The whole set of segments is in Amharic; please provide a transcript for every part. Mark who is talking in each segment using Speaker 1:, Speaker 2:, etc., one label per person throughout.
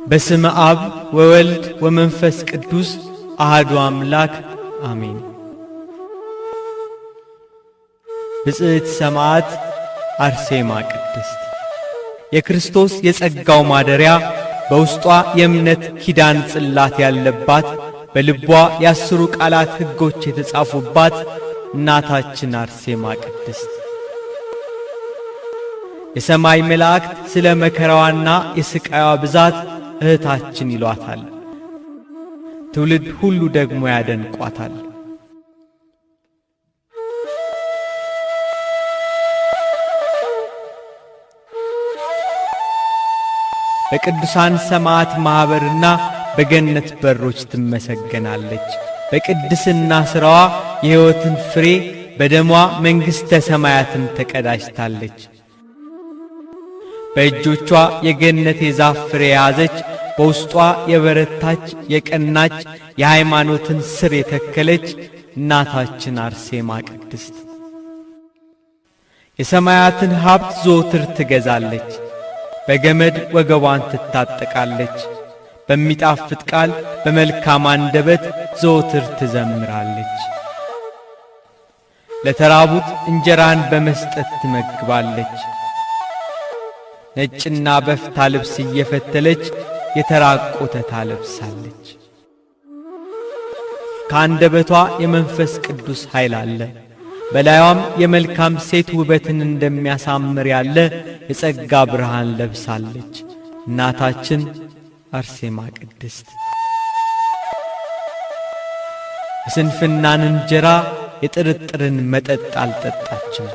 Speaker 1: በስመ አብ ወወልድ ወመንፈስ ቅዱስ አሐዱ አምላክ አሜን። ብጽዕት ሰማዕት አርሴማ ቅድስት የክርስቶስ የጸጋው ማደሪያ በውስጧ የእምነት ኪዳን ጽላት ያለባት በልቧ የአስሩ ቃላት ሕጎች የተጻፉባት እናታችን አርሴማ ቅድስት የሰማይ መላእክት ስለ መከራዋና የስቃይዋ ብዛት እህታችን ይሏታል። ትውልድ ሁሉ ደግሞ ያደንቋታል። በቅዱሳን ሰማዕት ማኅበርና በገነት በሮች ትመሰገናለች። በቅድስና ሥራዋ የሕይወትን ፍሬ በደሟ መንግሥተ ሰማያትን ተቀዳጅታለች። በእጆቿ የገነት የዛፍ ፍሬ የያዘች በውስጧ የበረታች የቀናች የሃይማኖትን ሥር የተከለች እናታችን አርሴማ ቅድስት የሰማያትን ሀብት ዘወትር ትገዛለች። በገመድ ወገቧን ትታጠቃለች። በሚጣፍጥ ቃል በመልካም አንደበት ዘወትር ትዘምራለች። ለተራቡት እንጀራን በመስጠት ትመግባለች። ነጭና በፍታ ልብስ እየፈተለች የተራቆተ ታለብሳለች። ከአንደበቷ የመንፈስ ቅዱስ ኃይል አለ። በላዩም የመልካም ሴት ውበትን እንደሚያሳምር ያለ የጸጋ ብርሃን ለብሳለች። እናታችን አርሴማ ቅድስት የስንፍናን እንጀራ የጥርጥርን መጠጥ አልጠጣችም።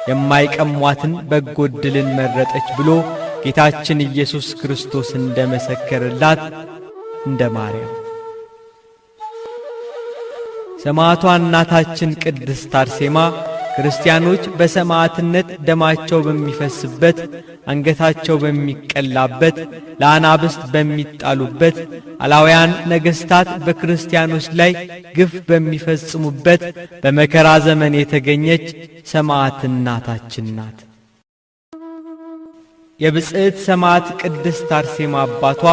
Speaker 1: የማይቀሟትን በጎ ዕድልን መረጠች ብሎ ጌታችን ኢየሱስ ክርስቶስ እንደመሰከረላት እንደ ማርያም ሰማዕቷ እናታችን ቅድስት አርሴማ ክርስቲያኖች በሰማዕትነት ደማቸው በሚፈስበት፣ አንገታቸው በሚቀላበት፣ ለአናብስት በሚጣሉበት፣ አላውያን ነገሥታት በክርስቲያኖች ላይ ግፍ በሚፈጽሙበት በመከራ ዘመን የተገኘች ሰማዕት እናታችን ናት። የብጽዕት ሰማዕት ቅድስት አርሴማ አባቷ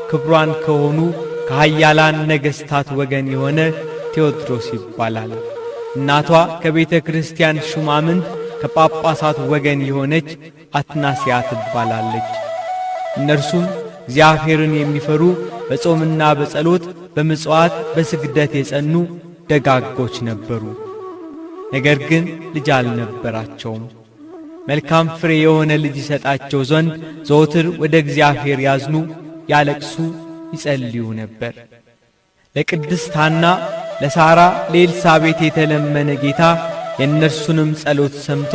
Speaker 1: ክብሯን ከሆኑ ከኃያላን ነገሥታት ወገን የሆነ ቴዎድሮስ ይባላል። እናቷ ከቤተ ክርስቲያን ሹማምንት ከጳጳሳት ወገን የሆነች አትናስያ ትባላለች። እነርሱም እግዚአብሔርን የሚፈሩ በጾምና በጸሎት በምጽዋት በስግደት የጸኑ ደጋጎች ነበሩ። ነገር ግን ልጅ አልነበራቸውም። መልካም ፍሬ የሆነ ልጅ ይሰጣቸው ዘንድ ዘወትር ወደ እግዚአብሔር ያዝኑ፣ ያለቅሱ፣ ይጸልዩ ነበር። ለቅድስት ሐና፣ ለሳራ፣ ለኤልሳቤጥ የተለመነ ጌታ የእነርሱንም ጸሎት ሰምቶ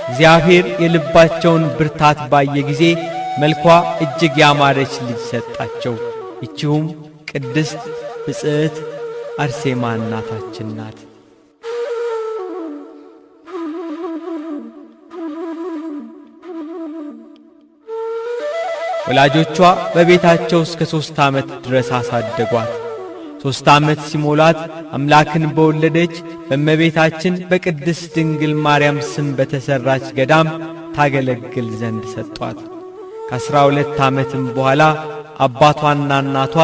Speaker 1: እግዚአብሔር የልባቸውን ብርታት ባየ ጊዜ መልኳ እጅግ ያማረች ልጅ ሰጣቸው። ይቺውም ቅድስት ብጽዕት አርሴማ እናታችን ናት። ወላጆቿ በቤታቸው እስከ 3 ዓመት ድረስ አሳደጓት። 3 ዓመት ሲሞላት አምላክን በወለደች በእመቤታችን በቅድስት ድንግል ማርያም ስም በተሠራች ገዳም ታገለግል ዘንድ ሰጧት። ከ12 ዓመትም በኋላ አባቷና እናቷ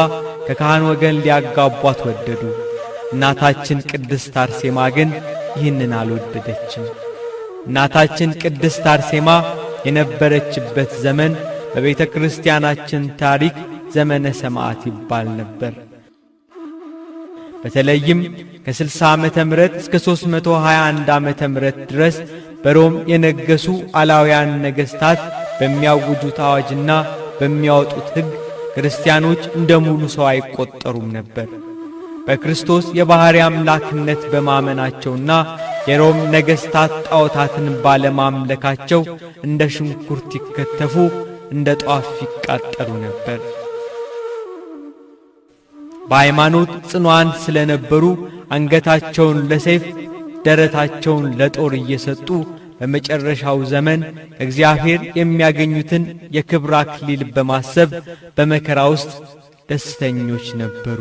Speaker 1: ከካህን ወገን ሊያጋቧት ወደዱ። እናታችን ቅድስት አርሴማ ግን ይህንን አልወደደችም። እናታችን ቅድስት አርሴማ የነበረችበት ዘመን በቤተ ክርስቲያናችን ታሪክ ዘመነ ሰማዕት ይባል ነበር። በተለይም ከ60 ዓመተ ምህረት እስከ 321 ዓመተ ምህረት ድረስ በሮም የነገሱ አላውያን ነገሥታት በሚያውጁት አዋጅና በሚያወጡት ሕግ ክርስቲያኖች እንደ ሙሉ ሰው አይቆጠሩም ነበር። በክርስቶስ የባሕርይ አምላክነት በማመናቸውና የሮም ነገሥታት ጣዖታትን ባለማምለካቸው እንደ ሽንኩርት ይከተፉ፣ እንደ ጧፍ ይቃጠሉ ነበር። በሃይማኖት ጽኑዓን ስለነበሩ አንገታቸውን ለሰይፍ ደረታቸውን ለጦር እየሰጡ በመጨረሻው ዘመን ከእግዚአብሔር የሚያገኙትን የክብር አክሊል በማሰብ በመከራ ውስጥ ደስተኞች ነበሩ።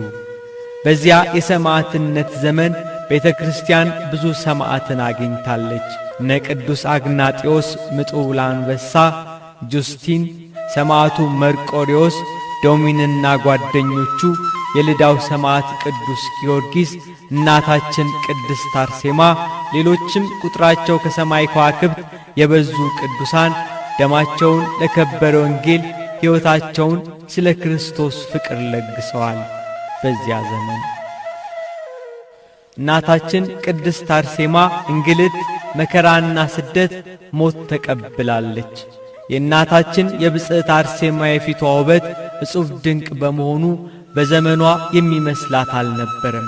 Speaker 1: በዚያ የሰማዕትነት ዘመን ቤተ ክርስቲያን ብዙ ሰማዕትን አግኝታለች። እነ ቅዱስ አግናጢዮስ ምጡዕ ለአንበሳ፣ ጁስቲን፣ ሰማዕቱ መርቆሬዎስ፣ ዶሚንና ጓደኞቹ፣ የልዳው ሰማዕት ቅዱስ ጊዮርጊስ፣ እናታችን ቅድስት አርሴማ፣ ሌሎችም ቁጥራቸው ከሰማይ ከዋክብት የበዙ ቅዱሳን ደማቸውን ለከበረ ወንጌል ሕይወታቸውን ስለ ክርስቶስ ፍቅር ለግሰዋል። በዚያ ዘመን እናታችን ቅድስት አርሴማ እንግልት፣ መከራና ስደት፣ ሞት ተቀብላለች። የእናታችን የብጽዕት አርሴማ የፊቷ ውበት እጹብ ድንቅ በመሆኑ በዘመኗ የሚመስላት አልነበረም።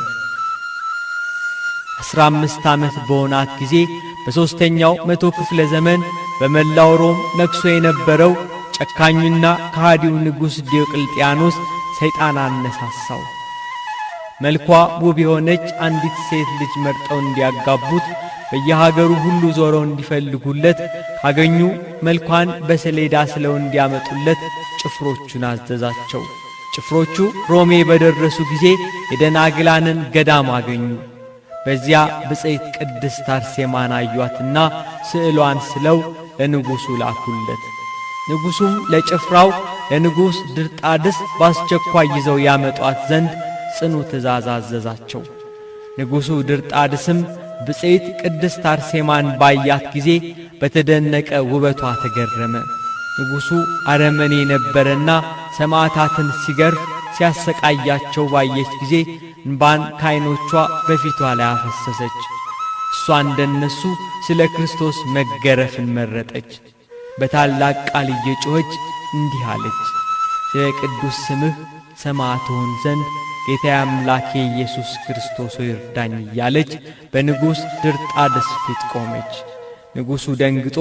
Speaker 1: 15 ዓመት በሆናት ጊዜ በሦስተኛው መቶ ክፍለ ዘመን በመላው ሮም ነግሶ የነበረው ጨካኙና ከሃዲው ንጉሥ ዲዮቅልጥያኖስ ሰይጣን አነሳሳው። መልኳ ውብ የሆነች አንዲት ሴት ልጅ መርጠው እንዲያጋቡት በየሀገሩ ሁሉ ዞረው እንዲፈልጉለት ካገኙ መልኳን በሰሌዳ ስለው እንዲያመጡለት ጭፍሮቹን አዘዛቸው። ጭፍሮቹ ሮሜ በደረሱ ጊዜ የደናግላንን ገዳም አገኙ። በዚያ ብጽዕት ቅድስት አርሴማን አዩአትና ስዕሏን ስለው ለንጉሡ ላኩለት። ንጉሡም ለጭፍራው ለንጉሥ ድርጣድስ በአስቸኳይ ይዘው ያመጧት ዘንድ ጽኑ ትእዛዝ አዘዛቸው። ንጉሡ ድርጣድስም ብጽዕት ቅድስት አርሴማን ባያት ጊዜ በተደነቀ ውበቷ ተገረመ። ንጉሡ አረመኔ ነበረና ሰማዕታትን ሲገርፍ ሲያሰቃያቸው ባየች ጊዜ እንባን ከዓይኖቿ በፊቷ ላይ አፈሰሰች። እሷ እንደነሱ ስለ ክርስቶስ መገረፍን መረጠች። በታላቅ ቃል እየጮኸች እንዲህ አለች፣ ስለ ቅዱስ ስምህ ሰማዕት ሆን ዘንድ ጌታዬ አምላኬ ኢየሱስ ክርስቶስ ይርዳኝ እያለች በንጉሥ ድርጣድስ ፊት ቆመች። ንጉሡ ደንግጦ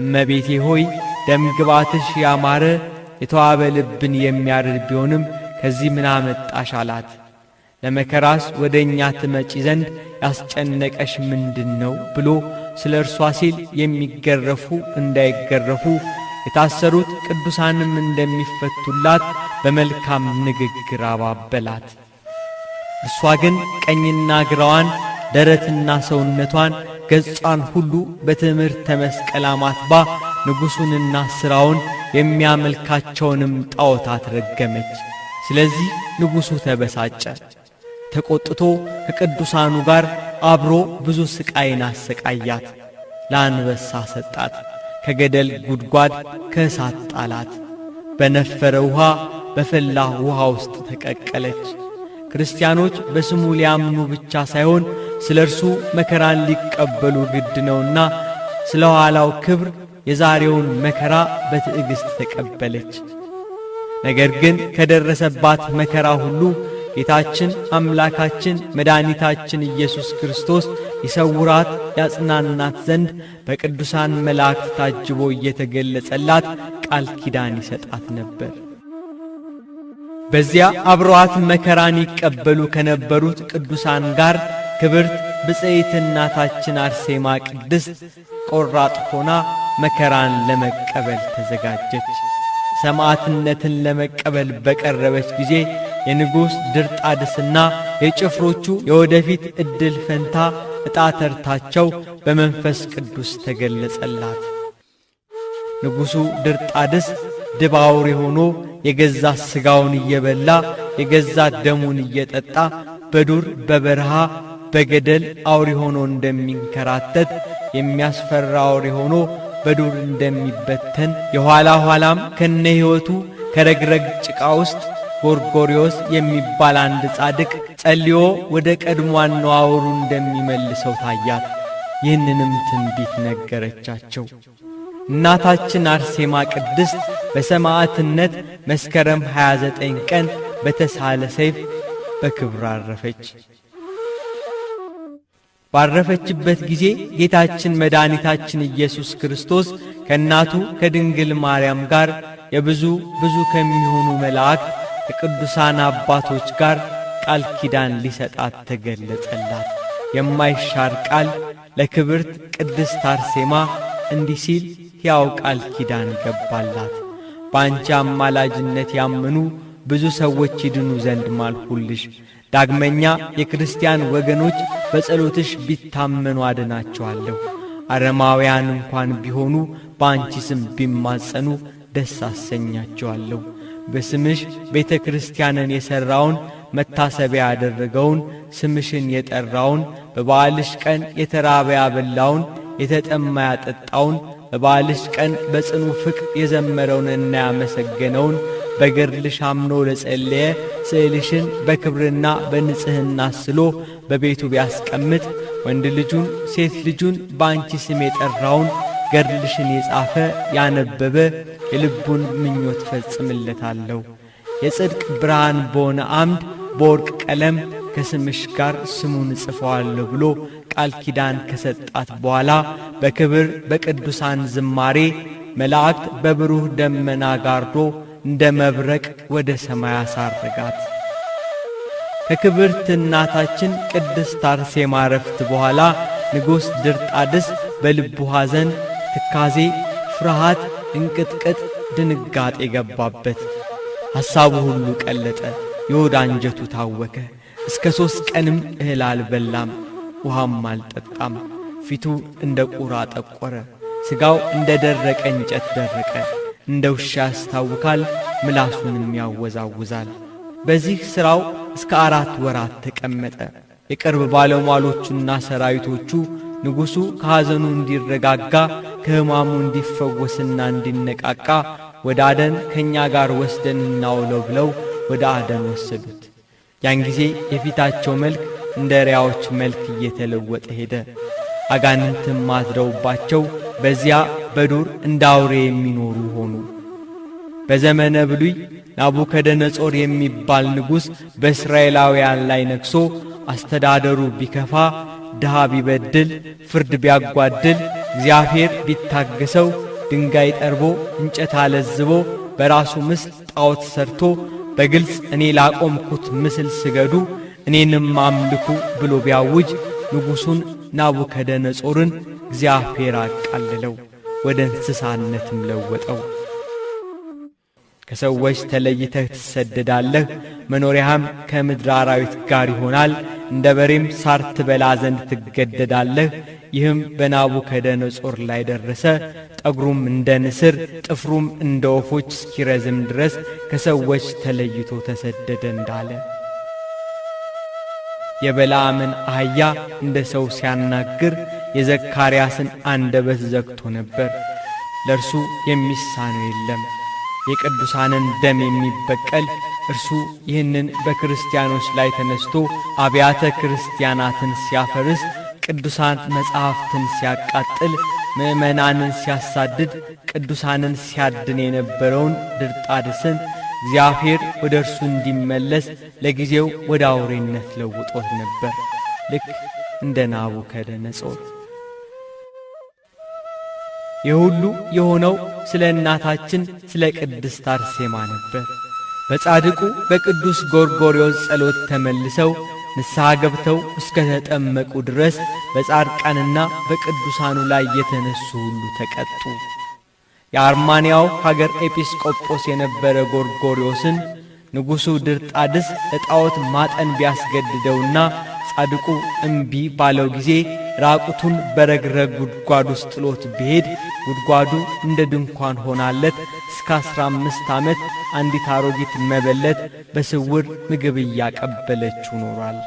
Speaker 1: እመቤቴ ሆይ ደምግባትሽ ያማረ የተዋበ ልብን የሚያርድ ቢሆንም ከዚህ ምን አመጣሽ አላት። ለመከራስ ወደ እኛ ትመጪ ዘንድ ያስጨነቀሽ ምንድነው ብሎ ስለ እርሷ ሲል የሚገረፉ እንዳይገረፉ የታሰሩት ቅዱሳንም እንደሚፈቱላት በመልካም ንግግር አባበላት። እርሷ ግን ቀኝና ግራዋን ደረትና ሰውነቷን ገጿን ሁሉ በትምህርተ መስቀል አማትባ ንጉሡንና ሥራውን የሚያመልካቸውንም ጣዖታት ረገመች። ስለዚህ ንጉሡ ተበሳጨ። ተቆጥቶ ከቅዱሳኑ ጋር አብሮ ብዙ ስቃይን አሰቃያት። ለአንበሳ ሰጣት፣ ከገደል ጉድጓድ ከእሳት ጣላት። በነፈረ ውሃ በፈላ ውሃ ውስጥ ተቀቀለች። ክርስቲያኖች በስሙ ሊያምኑ ብቻ ሳይሆን ስለ እርሱ መከራን ሊቀበሉ ግድ ነውና ስለ ኋላው ክብር የዛሬውን መከራ በትዕግሥት ተቀበለች። ነገር ግን ከደረሰባት መከራ ሁሉ ጌታችን አምላካችን መድኃኒታችን ኢየሱስ ክርስቶስ ይሰውራት ያጽናናት ዘንድ በቅዱሳን መላእክት ታጅቦ እየተገለጸላት ቃል ኪዳን ይሰጣት ነበር። በዚያ አብረዋት መከራን ይቀበሉ ከነበሩት ቅዱሳን ጋር ክብርት ብጽዕት እናታችን አርሴማ ቅድስት ቆራጥ ሆና መከራን ለመቀበል ተዘጋጀች። ሰማዕትነትን ለመቀበል በቀረበች ጊዜ የንጉሥ ድርጣድስና የጭፍሮቹ የወደፊት ዕድል ፈንታ ዕጣ ተርታቸው በመንፈስ ቅዱስ ተገለጸላት። ንጉሡ ድርጣድስ ድብ አውሬ ሆኖ የገዛ ሥጋውን እየበላ የገዛ ደሙን እየጠጣ በዱር በበረሃ በገደል አውሬ ሆኖ እንደሚንከራተት የሚያስፈራ አውሬ ሆኖ በዱር እንደሚበተን የኋላ ኋላም ከነ ሕይወቱ ከረግረግ ጭቃ ውስጥ ጎርጎርዮስ የሚባል አንድ ጻድቅ ጸልዮ ወደ ቀድሞ አነዋወሩ እንደሚመልሰው ታያት። ይህንንም ትንቢት ነገረቻቸው። እናታችን አርሴማ ቅድስት በሰማዕትነት መስከረም 29 ቀን በተሳለ ሰይፍ በክብር አረፈች። ባረፈችበት ጊዜ ጌታችን መድኃኒታችን ኢየሱስ ክርስቶስ ከእናቱ ከድንግል ማርያም ጋር የብዙ ከሚሆኑ መላእክት ከቅዱሳን አባቶች ጋር ቃል ኪዳን ሊሰጣት ተገለጸላት። የማይሻር ቃል ለክብርት ቅድስት አርሴማ እንዲህ ሲል ሕያው ቃል ኪዳን ገባላት። በአንቺ አማላጅነት ያመኑ ብዙ ሰዎች ይድኑ ዘንድ ማልሁልሽ። ዳግመኛ የክርስቲያን ወገኖች በጸሎትሽ ቢታመኑ አድናቸዋለሁ። አረማውያን እንኳን ቢሆኑ በአንቺ ስም ቢማጸኑ ደስ አሰኛቸዋለሁ። በስምሽ ቤተ ክርስቲያንን የሠራውን መታሰቢያ ያደረገውን ስምሽን የጠራውን በበዓልሽ ቀን የተራበ ያበላውን የተጠማ ያጠጣውን በበዓልሽ ቀን በጽኑ ፍቅር የዘመረውንና ያመሰገነውን በገድልሽ አምኖ ለጸለየ ስዕልሽን በክብርና በንጽሕና ስሎ በቤቱ ቢያስቀምጥ ወንድ ልጁን ሴት ልጁን በአንቺ ስም የጠራውን ገድልሽን የጻፈ ያነበበ የልቡን ምኞት ፈጽምለታለሁ። የጽድቅ ብርሃን በሆነ አምድ በወርቅ ቀለም ከስምሽ ጋር ስሙን ጽፈዋለሁ ብሎ ቃል ኪዳን ከሰጣት በኋላ በክብር በቅዱሳን ዝማሬ መላእክት በብሩህ ደመና ጋርዶ እንደ መብረቅ ወደ ሰማይ አሳረጋት። ከክብርት እናታችን ቅድስት አርሴማ ዕረፍት በኋላ ንጉሥ ድርጣድስ በልቡ ሐዘን፣ ትካዜ፣ ፍርሃት፣ እንቅጥቅጥ፣ ድንጋጤ ገባበት። ሐሳቡ ሁሉ ቀለጠ። የሆድ አንጀቱ ታወከ። እስከ 3 ቀንም እህል አልበላም፣ ውሃም አልጠጣም። ፊቱ እንደ ቁራ ጠቆረ፣ ሥጋው እንደ ደረቀ እንጨት ደረቀ። እንደ ውሻ ያስታውካል፣ ምላሱንም ያወዛውዛል። በዚህ ሥራው እስከ 4 ወራት ተቀመጠ። የቅርብ ባለሟሎቹና ሰራዊቶቹ ንጉሡ ከሐዘኑ እንዲረጋጋ ከሕማሙ እንዲፈወስና እንዲነቃቃ ወደ አደን ከእኛ ጋር ወስደን እናውለው ብለው ወደ አደን ወሰዱት። ያን ጊዜ የፊታቸው መልክ እንደ ሪያዎች መልክ እየተለወጠ ሄደ። አጋንንትም አድረውባቸው በዚያ በዱር እንደ አውሬ የሚኖሩ ሆኑ። በዘመነ ብሉይ ናቡከደነጾር የሚባል ንጉሥ በእስራኤላውያን ላይ ነግሶ አስተዳደሩ ቢከፋ፣ ድሃ ቢበድል፣ ፍርድ ቢያጓድል፣ እግዚአብሔር ቢታገሰው፣ ድንጋይ ጠርቦ እንጨት አለዝቦ በራሱ ምስል ጣዖት ሰርቶ በግልጽ እኔ ላቆምኩት ምስል ስገዱ እኔንም አምልኩ ብሎ ቢያውጅ ንጉሡን ናቡከደነጾርን እግዚአብሔር አቃለለው፣ ወደ እንስሳነትም ለወጠው። ከሰዎች ተለይተህ ትሰደዳለህ፣ መኖሪያህም ከምድር አራዊት ጋር ይሆናል። እንደ በሬም ሳር ትበላ ዘንድ ትገደዳለህ። ይህም በናቡከደነጾር ላይ ደረሰ። ጠጉሩም እንደ ንስር ጥፍሩም እንደ ወፎች እስኪረዝም ድረስ ከሰዎች ተለይቶ ተሰደደ እንዳለ። የበለዓምን አህያ እንደ ሰው ሲያናግር የዘካርያስን አንደበት ዘግቶ ነበር። ለእርሱ የሚሳነው የለም። የቅዱሳንን ደም የሚበቀል እርሱ ይህንን በክርስቲያኖች ላይ ተነስቶ አብያተ ክርስቲያናትን ሲያፈርስ፣ ቅዱሳን መጻሕፍትን ሲያቃጥል፣ ምእመናንን ሲያሳድድ፣ ቅዱሳንን ሲያድን የነበረውን ድርጣድስን እግዚአብሔር ወደ እርሱ እንዲመለስ ለጊዜው ወደ አውሬነት ለውጦት ነበር፣ ልክ እንደ ናቡከደነጾር። የሁሉ የሆነው ስለ እናታችን ስለ ቅድስት አርሴማ ነበር። በጻድቁ በቅዱስ ጎርጎርዮስ ጸሎት ተመልሰው ንስሐ ገብተው እስከ ተጠመቁ ድረስ በጻድቃንና በቅዱሳኑ ላይ የተነሱ ሁሉ ተቀጡ። የአርማንያው ሀገር ኤጲስቆጶስ የነበረ ጎርጎርዮስን ንጉሡ ድርጣድስ ለጣዖት ማጠን ቢያስገድደውና ጻድቁ እምቢ ባለው ጊዜ ራቁቱን በረግረግ ጉድጓድ ውስጥ ጥሎት ቢሄድ ጉድጓዱ እንደ ድንኳን ሆናለት እስከ 15 ዓመት አንዲት አሮጊት መበለት በስውር ምግብ እያቀበለችው ኖሯል።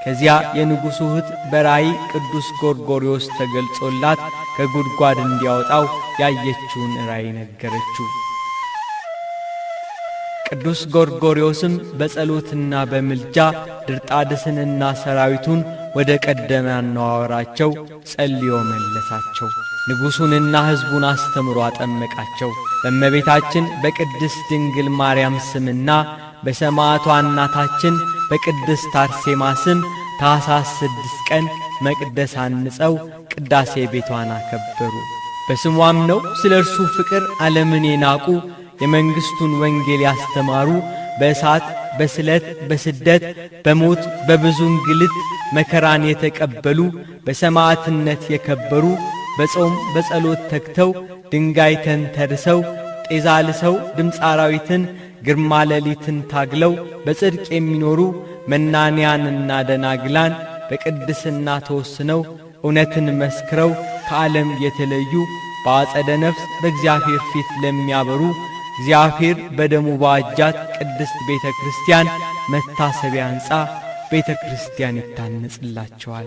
Speaker 1: ከዚያ የንጉሡ እህት በራእይ ቅዱስ ጎርጎርዮስ ተገልጾላት ከጉድጓድ እንዲያወጣው ያየችውን ራእይ ነገረችው። ቅዱስ ጎርጎርዮስም በጸሎትና በምልጃ ድርጣድስንና ሰራዊቱን ወደ ቀደመ አነዋወራቸው ጸልዮ መለሳቸው። ንጉሡንና ሕዝቡን አስተምሮ አጠመቃቸው። በእመቤታችን በቅድስት ድንግል ማርያም ስምና በሰማዕቷ እናታችን በቅድስት አርሴማ ስም ታኅሳስ 6 ቀን መቅደስ አንጸው ቅዳሴ ቤቷን አከበሩ። በስሟም ነው ስለ እርሱ ፍቅር ዓለምን የናቁ የመንግሥቱን ወንጌል ያስተማሩ በእሳት በስለት በስደት በሞት በብዙ እንግልት መከራን የተቀበሉ በሰማዕትነት የከበሩ በጾም በጸሎት ተግተው ድንጋይ ተንተርሰው ጤዛ ልሰው ድምፀ አራዊትን ግርማ ሌሊትን ታግለው በጽድቅ የሚኖሩ መናንያንና ደናግላን በቅድስና ተወስነው እውነትን መስክረው ከዓለም የተለዩ በአጸደ ነፍስ በእግዚአብሔር ፊት ለሚያበሩ እግዚአብሔር በደሙ ባዋጃት ቅድስት ቤተ ክርስቲያን መታሰቢያ ሕንጻ ቤተ ክርስቲያን ይታነጽላቸዋል።